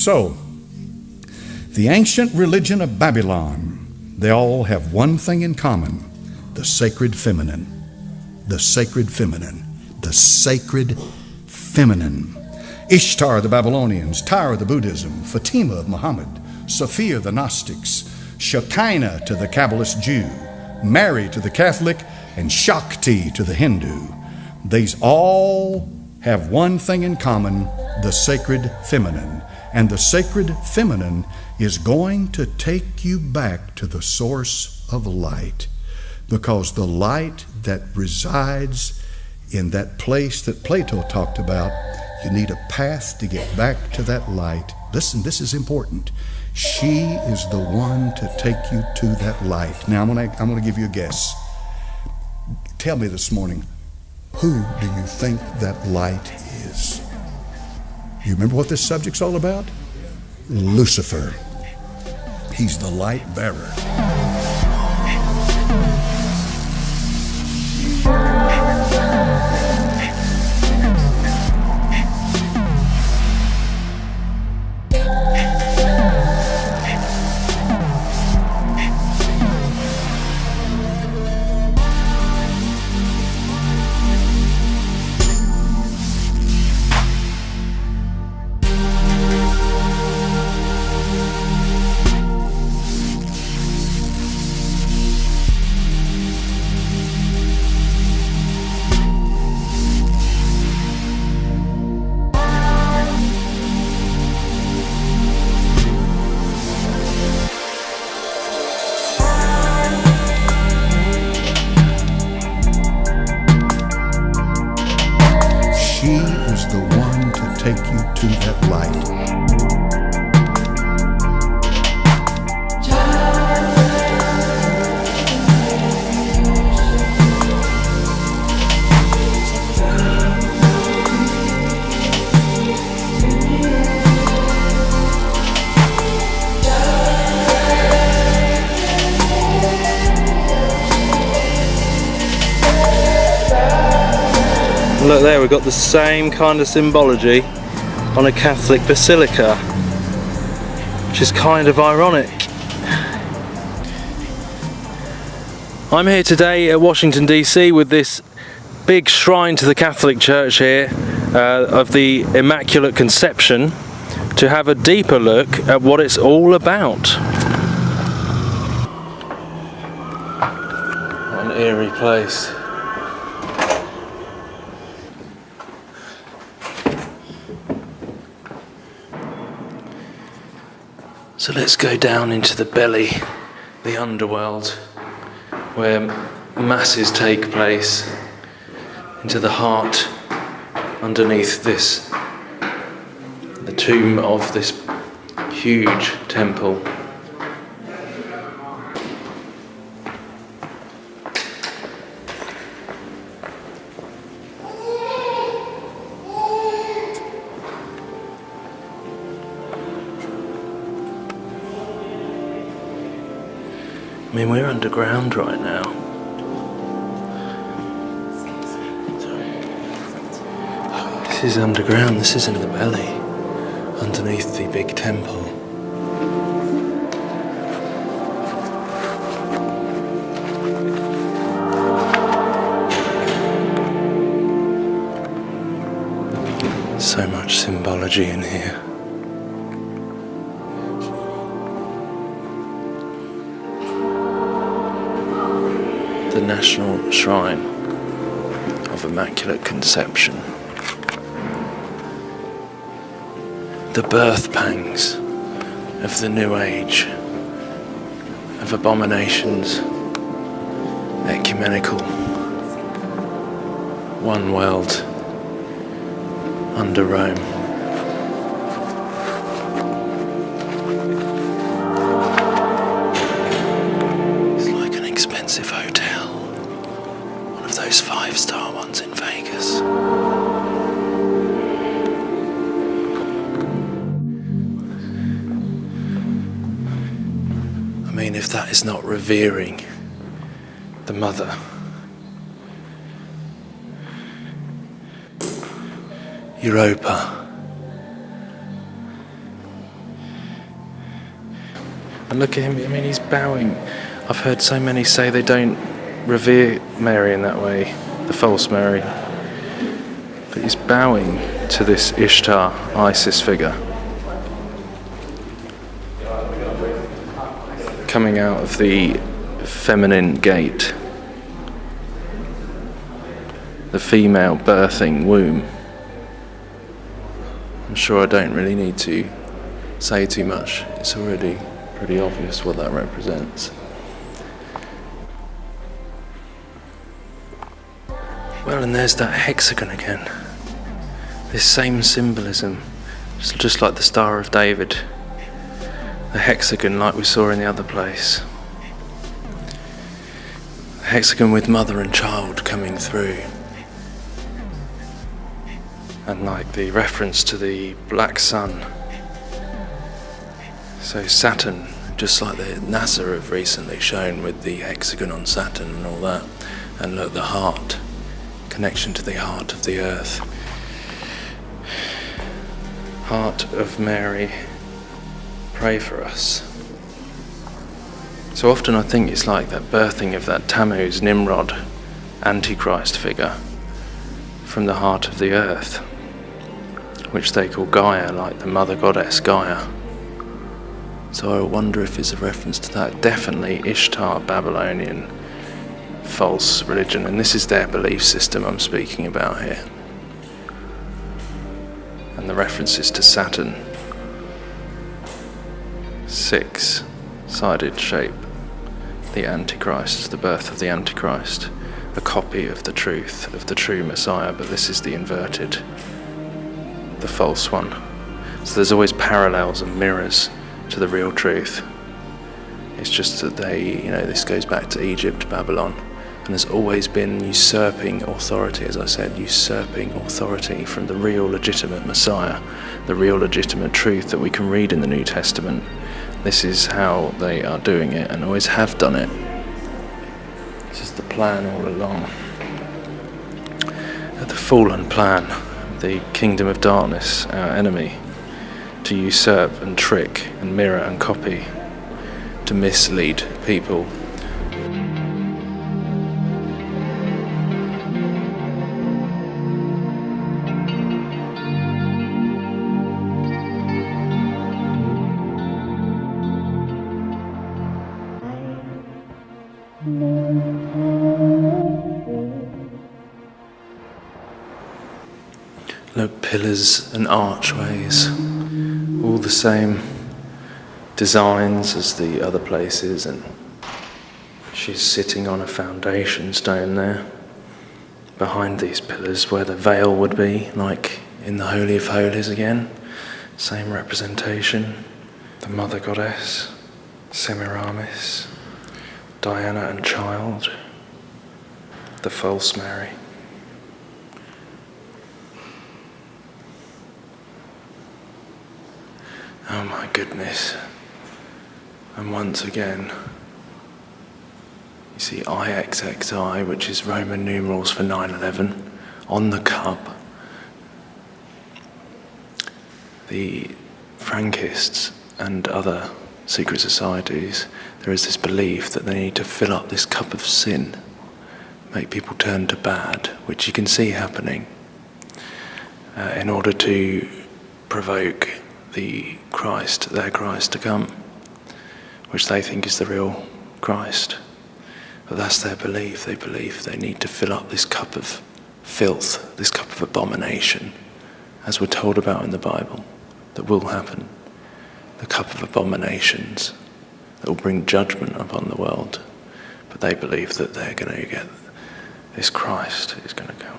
So, the ancient religion of Babylon, they all have one thing in common: the sacred feminine. The sacred feminine. The sacred feminine. Ishtar the Babylonians, Tyre the Buddhism, Fatima of Muhammad, Sophia the Gnostics, Shekinah to the Kabbalist Jew, Mary to the Catholic, and Shakti to the Hindu. These all have one thing in common: the sacred feminine. And the sacred feminine is going to take you back to the source of light, because the light that resides in that place that Plato talked about, you need a path to get back to that light. Listen, this is important. She is the one to take you to that light. Now, I'm going to give you a guess. Tell me this morning, who do you think that light is? You remember what this subject's all about? Lucifer. He's the light bearer. She is the one to take you to that light. Look there, we've got the same kind of symbology on a Catholic basilica, which is kind of ironic. I'm here today at Washington DC with this big shrine to the Catholic Church here of the Immaculate Conception, to have a deeper look at what it's all about. What an eerie place. So let's go down into the belly, the underworld, where masses take place, into the heart underneath this, the tomb of this huge temple. I mean, we're underground right now. This is underground, this is in the belly, underneath the big temple. So much symbology in here. The National Shrine of Immaculate Conception. The birth pangs of the New Age, of abominations, ecumenical, one world under Rome. It's like an expensive hotel. One of those 5-star ones in Vegas. I mean, if that is not revering the Mother. Europa. And look at him, I mean, he's bowing. I've heard so many say they don't revere Mary in that way, the false Mary. But he's bowing to this Ishtar, Isis figure. Coming out of the feminine gate. The female birthing womb. I'm sure I don't really need to say too much. It's already pretty obvious what that represents. Well, and there's that hexagon again. This same symbolism, just like the Star of David. The hexagon like we saw in the other place. The hexagon with mother and child coming through. And like the reference to the black sun. So Saturn, just like the NASA have recently shown with the hexagon on Saturn and all that. And look, the heart, connection to the heart of the earth. Heart of Mary, pray for us. So often I think it's like that birthing of that Tammuz, Nimrod, Antichrist figure from the heart of the earth, which they call Gaia, like the mother goddess Gaia. So I wonder if it's a reference to that. Definitely Ishtar, Babylonian, false religion, and this is their belief system I'm speaking about here. And the references to Saturn. 6-sided shape. The Antichrist, the birth of the Antichrist. A copy of the truth, of the true Messiah, but this is the inverted, the false one. So there's always parallels and mirrors to the real truth. It's just that this goes back to Egypt, Babylon, and there's always been usurping authority, as I said, usurping authority from the real legitimate Messiah, the real legitimate truth that we can read in the New Testament. This is how they are doing it and always have done it. This is the plan all along. The fallen plan, the kingdom of darkness, our enemy, to usurp and trick and mirror and copy, to mislead people. Look, pillars and archways, all the same designs as the other places, and she's sitting on a foundation stone there, behind these pillars where the veil would be, like in the Holy of Holies again, same representation, the Mother Goddess, Semiramis, Diana and child, the false Mary. Oh my goodness. And once again, you see IXXI, which is Roman numerals for 9/11, on the cup. The Frankists and other secret societies, there is this belief that they need to fill up this cup of sin, make people turn to bad, which you can see happening, in order to provoke their Christ to come, which they think is the real Christ. But that's their belief. They believe they need to fill up this cup of filth, this cup of abomination, as we're told about in the Bible, that will happen. The cup of abominations that will bring judgment upon the world. But they believe that they're going to get this Christ is going to come.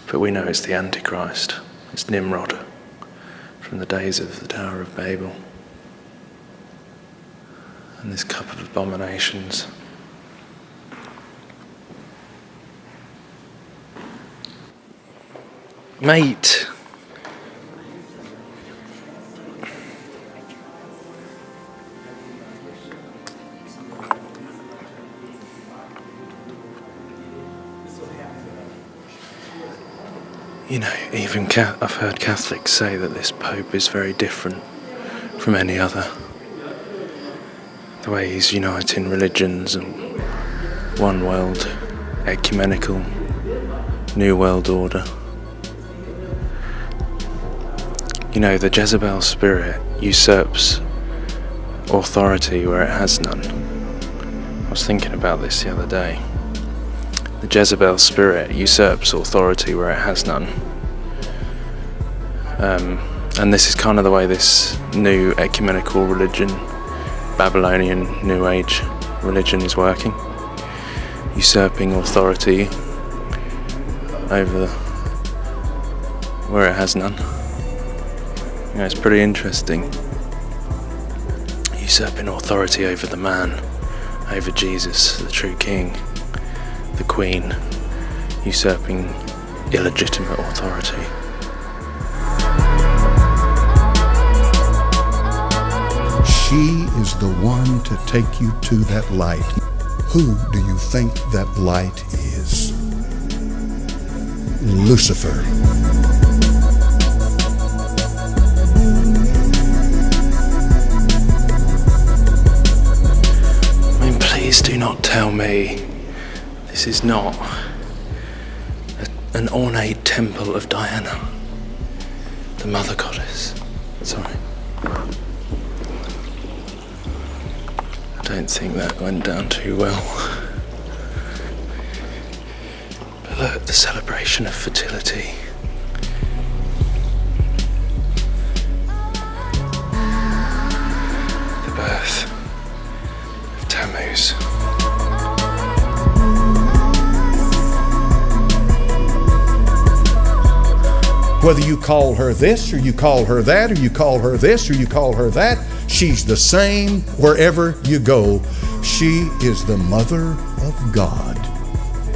But we know it's the Antichrist. It's Nimrod from the days of the Tower of Babel. And this cup of abominations. Mate! You know, even I've heard Catholics say that this Pope is very different from any other. The way he's uniting religions and one world, ecumenical, new world order. The Jezebel spirit usurps authority where it has none. I was thinking about this the other day. The Jezebel spirit usurps authority where it has none. And this is kind of the way this new ecumenical religion, Babylonian New Age religion, is working. Usurping authority over where it has none. It's pretty interesting. Usurping authority over the man, over Jesus, the true king, the queen, usurping illegitimate authority. She is the one to take you to that light. Who do you think that light is? Lucifer. Please do not tell me this is not an ornate temple of Diana, the mother goddess. Sorry. I don't think that went down too well. But look, the celebration of fertility. The birth of Tammuz. Whether you call her this, or you call her that, or you call her this, or you call her that, she's the same wherever you go. She is the Mother of God.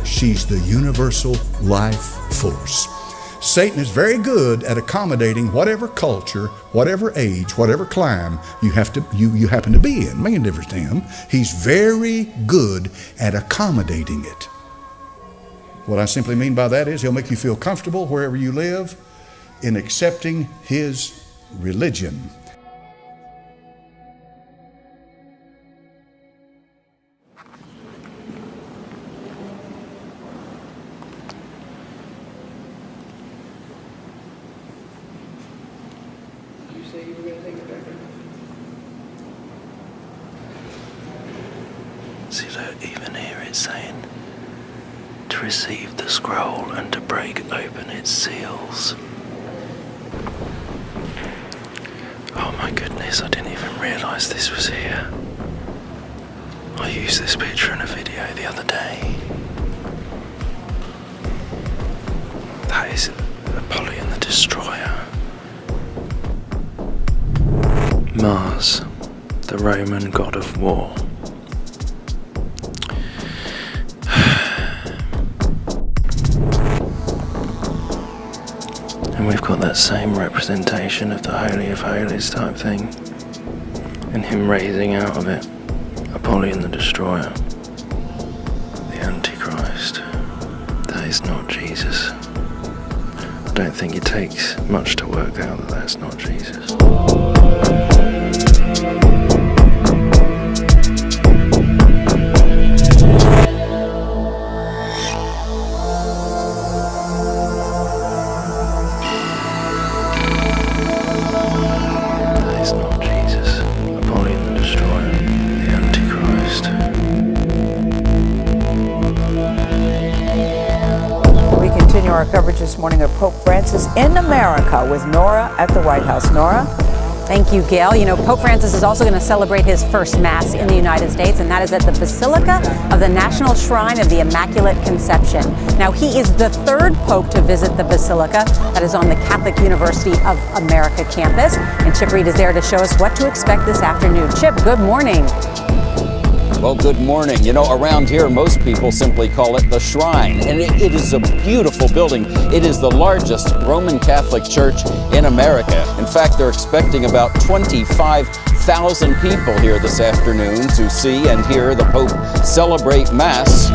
She's the universal life force. Satan is very good at accommodating whatever culture, whatever age, whatever clime you happen to be in. Making a difference to him. He's very good at accommodating it. What I simply mean by that is he'll make you feel comfortable wherever you live in accepting his religion. You say you were going to take it back? See, look, even here it's saying to receive the scroll and to break open its seals. Oh my goodness, I didn't even realise this was here. I used this picture in a video the other day. That is Apollyon the Destroyer. Mars, the Roman god of war. And we've got that same representation of the Holy of Holies type thing, and him raising out of it Apollyon the Destroyer, the Antichrist. That is not Jesus. I don't think it takes much to work out that that's not Jesus. Our coverage this morning of Pope Francis in America with Nora at the White House. Nora? Thank you, Gail. Pope Francis is also going to celebrate his first Mass in the United States, and that is at the Basilica of the National Shrine of the Immaculate Conception. Now, he is the third Pope to visit the Basilica that is on the Catholic University of America campus. And Chip Reed is there to show us what to expect this afternoon. Chip, good morning. Well, good morning. Around here, most people simply call it the Shrine, and it is a beautiful building. It is the largest Roman Catholic church in America. In fact, they're expecting about 25,000 people here this afternoon to see and hear the Pope celebrate Mass.